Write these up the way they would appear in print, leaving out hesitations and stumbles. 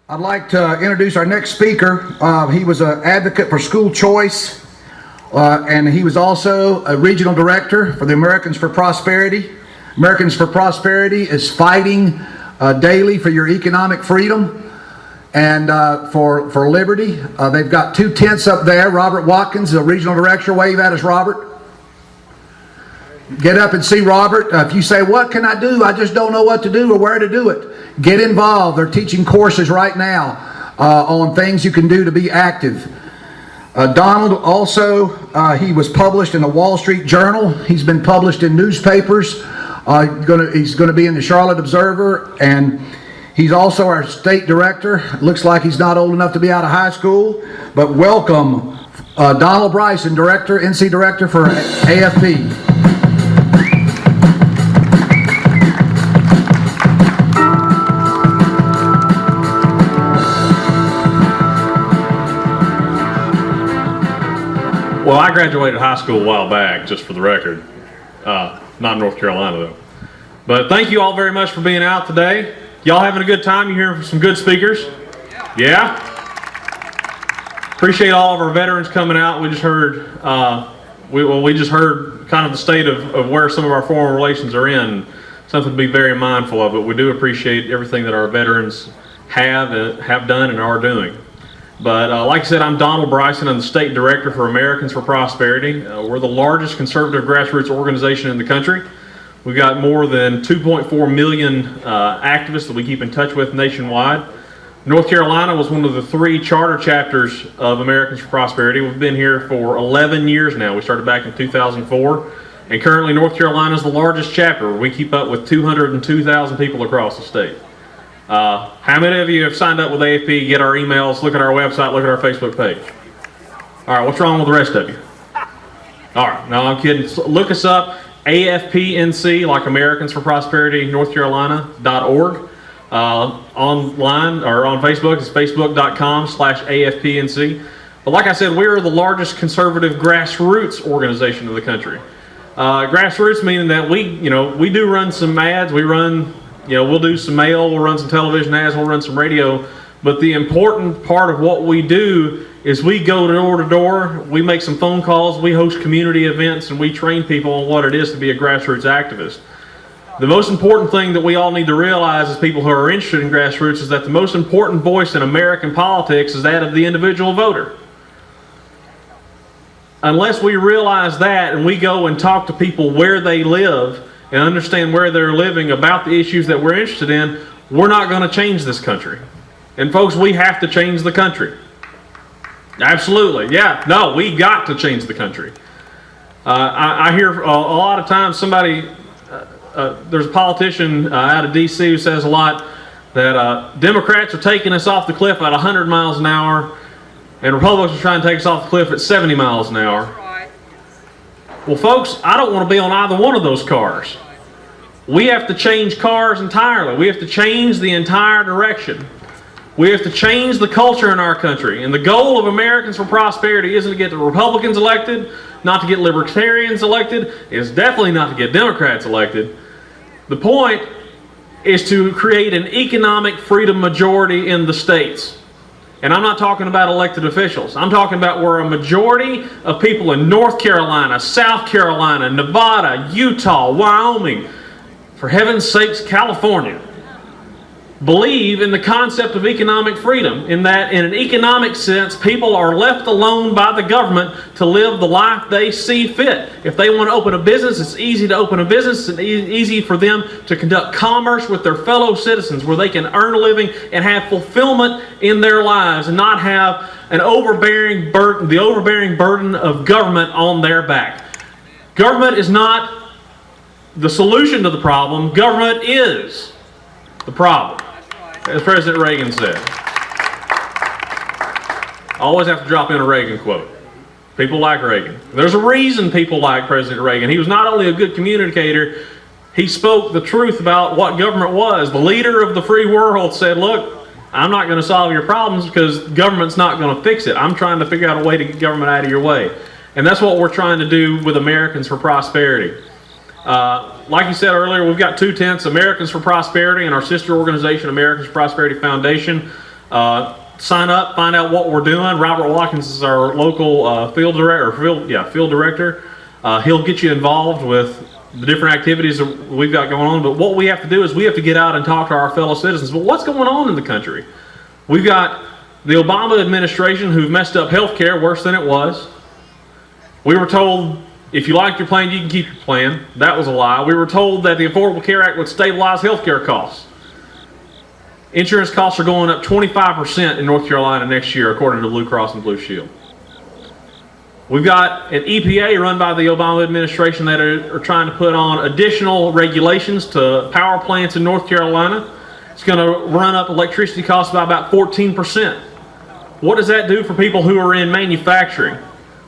I'd like to introduce our next speaker. He was an advocate for school choice, and he was also a regional director for the Americans for Prosperity. Americans for Prosperity is fighting daily for your economic freedom and for liberty. They've got 2 tents up there. Robert Watkins, the regional director. Wave at us, Robert. Get up and see Robert. If you say, what can I do? I just don't know what to do or where to do it. Get involved. They're teaching courses right now on things you can do to be active. Donald also, he was published in the Wall Street Journal. He's been published in newspapers. He's going to be in the Charlotte Observer, and he's also our state director. Looks like he's not old enough to be out of high school, but welcome Donald Bryson, director, NC director for AFP. Well, I graduated high school a while back, just for the record. Not in North Carolina, though. But thank you all very much for being out today. Y'all having a good time? You hearing from some good speakers? Yeah? Appreciate all of our veterans coming out. We just heard, we just heard kind of the state of where some of our foreign relations are in. Something to be very mindful of, but we do appreciate everything that our veterans have done and are doing. But like I said, I'm Donald Bryson. I'm the state director for Americans for Prosperity. We're the largest conservative grassroots organization in the country. We've got more than 2.4 million activists that we keep in touch with nationwide. North Carolina was one of the 3 charter chapters of Americans for Prosperity. We've been here for 11 years now. We started back in 2004. And currently North Carolina is the largest chapter. We keep up with 202,000 people across the state. How many of you have signed up with AFP, get our emails, look at our website, look at our Facebook page? All right, what's wrong with the rest of you? All right, no, I'm kidding. Look us up, AFPNC, like Americans for Prosperity, North Carolina.org. Online or on Facebook, it's facebook.com/AFPNC. But like I said, we are the largest conservative grassroots organization in the country. Grassroots meaning that we do run some ads, we'll do some mail, we'll run some television ads, we'll run some radio, but the important part of what we do is we go door to door, we make some phone calls, we host community events, and we train people on what it is to be a grassroots activist. The most important thing that we all need to realize as people who are interested in grassroots is that the most important voice in American politics is that of the individual voter. Unless we realize that and we go and talk to people where they live and understand where they're living about the issues that we're interested in, we're not going to change this country. And folks, we have to change the country. Absolutely. Yeah, no, we got to change the country. I hear a lot of times there's a politician out of D.C. who says a lot that Democrats are taking us off the cliff at 100 miles an hour and Republicans are trying to take us off the cliff at 70 miles an hour. Well, folks, I don't want to be on either one of those cars. We have to change cars entirely. We have to change the entire direction. We have to change the culture in our country. And the goal of Americans for Prosperity isn't to get the Republicans elected, not to get Libertarians elected. It's definitely not to get Democrats elected. The point is to create an economic freedom majority in the states. And I'm not talking about elected officials. I'm talking about where a majority of people in North Carolina, South Carolina, Nevada, Utah, Wyoming, for heaven's sakes, California, believe in the concept of economic freedom, in that in an economic sense, people are left alone by the government to live the life they see fit. If they want to open a business, it's easy to open a business. It's easy for them to conduct commerce with their fellow citizens where they can earn a living and have fulfillment in their lives and not have the overbearing burden of government on their back. Government is not the solution to the problem. Government is the problem, as President Reagan said. I always have to drop in a Reagan quote. People like Reagan. There's a reason people like President Reagan. He was not only a good communicator, he spoke the truth about what government was. The leader of the free world said, look, I'm not going to solve your problems because government's not going to fix it. I'm trying to figure out a way to get government out of your way. And that's what we're trying to do with Americans for Prosperity. Like you said earlier, we've got 2 tents, Americans for Prosperity, and our sister organization, Americans for Prosperity Foundation. Sign up, find out what we're doing. Robert Watkins is our local field director. He'll get you involved with the different activities that we've got going on. But what we have to do is we have to get out and talk to our fellow citizens. But what's going on in the country? We've got the Obama administration who've messed up health care worse than it was. We were told if you like your plan, you can keep your plan. That was a lie. We were told that the Affordable Care Act would stabilize health care costs. Insurance costs are going up 25% in North Carolina next year, according to Blue Cross and Blue Shield. We've got an EPA run by the Obama administration that are trying to put on additional regulations to power plants in North Carolina. It's going to run up electricity costs by about 14%. What does that do for people who are in manufacturing?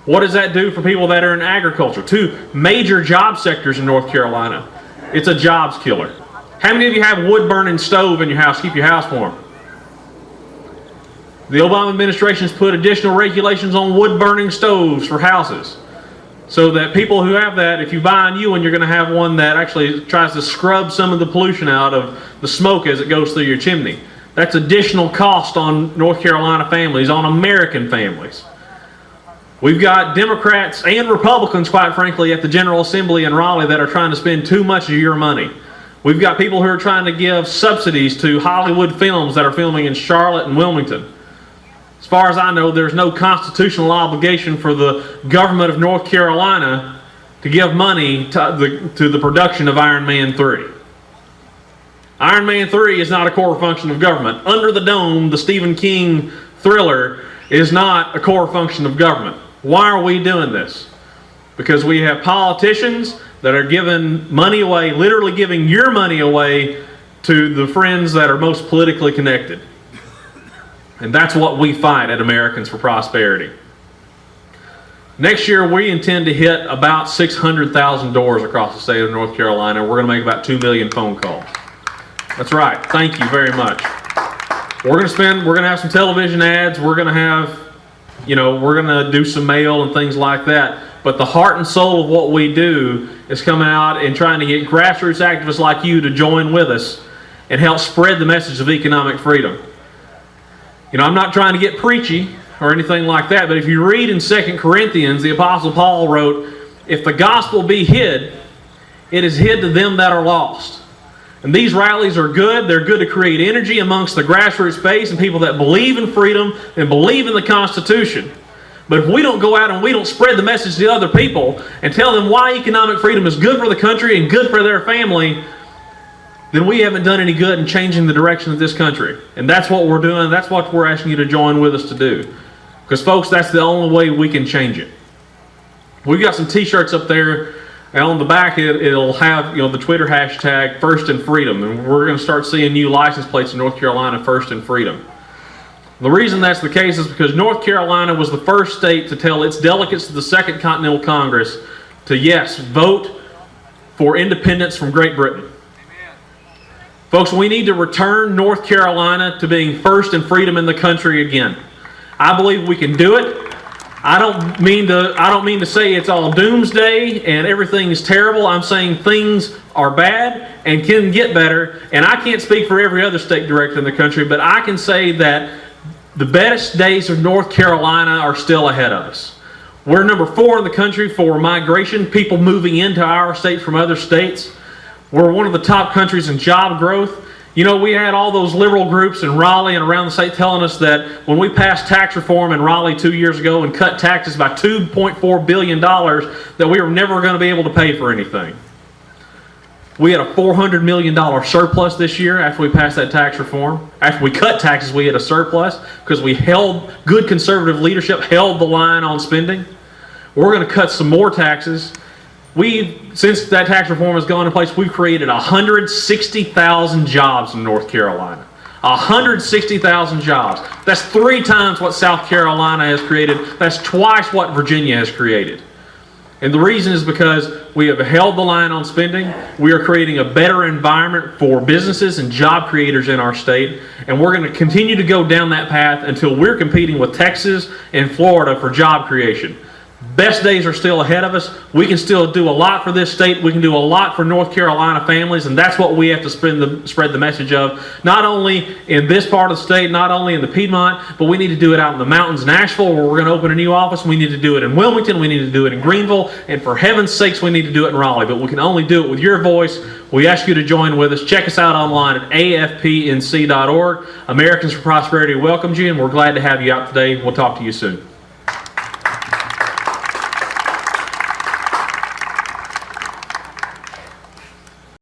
What does that do for people that are in agriculture? Two major job sectors in North Carolina. It's a jobs killer. How many of you have wood-burning stove in your house to keep your house warm? The Obama administration has put additional regulations on wood-burning stoves for houses, so that people who have that, if you buy a new one, you're going to have one that actually tries to scrub some of the pollution out of the smoke as it goes through your chimney. That's additional cost on North Carolina families, on American families. We've got Democrats and Republicans, quite frankly, at the General Assembly in Raleigh that are trying to spend too much of your money. We've got people who are trying to give subsidies to Hollywood films that are filming in Charlotte and Wilmington. As far as I know, there's no constitutional obligation for the government of North Carolina to give money to the production of Iron Man 3. Iron Man 3 is not a core function of government. Under the Dome, the Stephen King thriller, is not a core function of government. Why are we doing this? Because we have politicians that are giving money away, literally giving your money away to the friends that are most politically connected. And that's what we fight at Americans for Prosperity. Next year, we intend to hit about 600,000 doors across the state of North Carolina. We're going to make about 2 million phone calls. That's right. Thank you very much. We're going to have some television ads. We're going to have, we're going to do some mail and things like that. But the heart and soul of what we do is coming out and trying to get grassroots activists like you to join with us and help spread the message of economic freedom. I'm not trying to get preachy or anything like that, but if you read in 2 Corinthians, the Apostle Paul wrote, "If the gospel be hid, it is hid to them that are lost." And these rallies are good. They're good to create energy amongst the grassroots base and people that believe in freedom and believe in the Constitution. But if we don't go out and we don't spread the message to other people and tell them why economic freedom is good for the country and good for their family, then we haven't done any good in changing the direction of this country. And that's what we're doing. That's what we're asking you to join with us to do. Because, folks, that's the only way we can change it. We've got some t-shirts up there, and on the back it'll have the Twitter hashtag First and Freedom. And we're going to start seeing new license plates in North Carolina, First and Freedom. The reason that's the case is because North Carolina was the first state to tell its delegates to the Second Continental Congress to, yes, vote for independence from Great Britain. Folks, we need to return North Carolina to being first in freedom in the country again. I believe we can do it. I don't mean to say it's all doomsday and everything is terrible. I'm saying things are bad and can get better. And I can't speak for every other state director in the country, but I can say that the best days of North Carolina are still ahead of us. We're number 4 in the country for migration, people moving into our state from other states. We're one of the top countries in job growth. We had all those liberal groups in Raleigh and around the state telling us that when we passed tax reform in Raleigh 2 years ago and cut taxes by $2.4 billion, that we were never going to be able to pay for anything. We had a $400 million surplus this year after we passed that tax reform. After we cut taxes, we had a surplus because we held, good conservative leadership held the line on spending. We're going to cut some more taxes. Since that tax reform has gone in place, we've created 160,000 jobs in North Carolina. 160,000 jobs. That's 3 times what South Carolina has created. That's twice what Virginia has created. And the reason is because we have held the line on spending. We are creating a better environment for businesses and job creators in our state. And we're going to continue to go down that path until we're competing with Texas and Florida for job creation. Best days are still ahead of us. We can still do a lot for this state. We can do a lot for North Carolina families, and that's what we have to spread the message of, not only in this part of the state, not only in the Piedmont, but we need to do it out in the mountains in Asheville, where we're going to open a new office. We need to do it in Wilmington. We need to do it in Greenville, and for heaven's sakes, we need to do it in Raleigh. But we can only do it with your voice. We ask you to join with us. Check us out online at afpnc.org. Americans for Prosperity welcomes you, and we're glad to have you out today. We'll talk to you soon.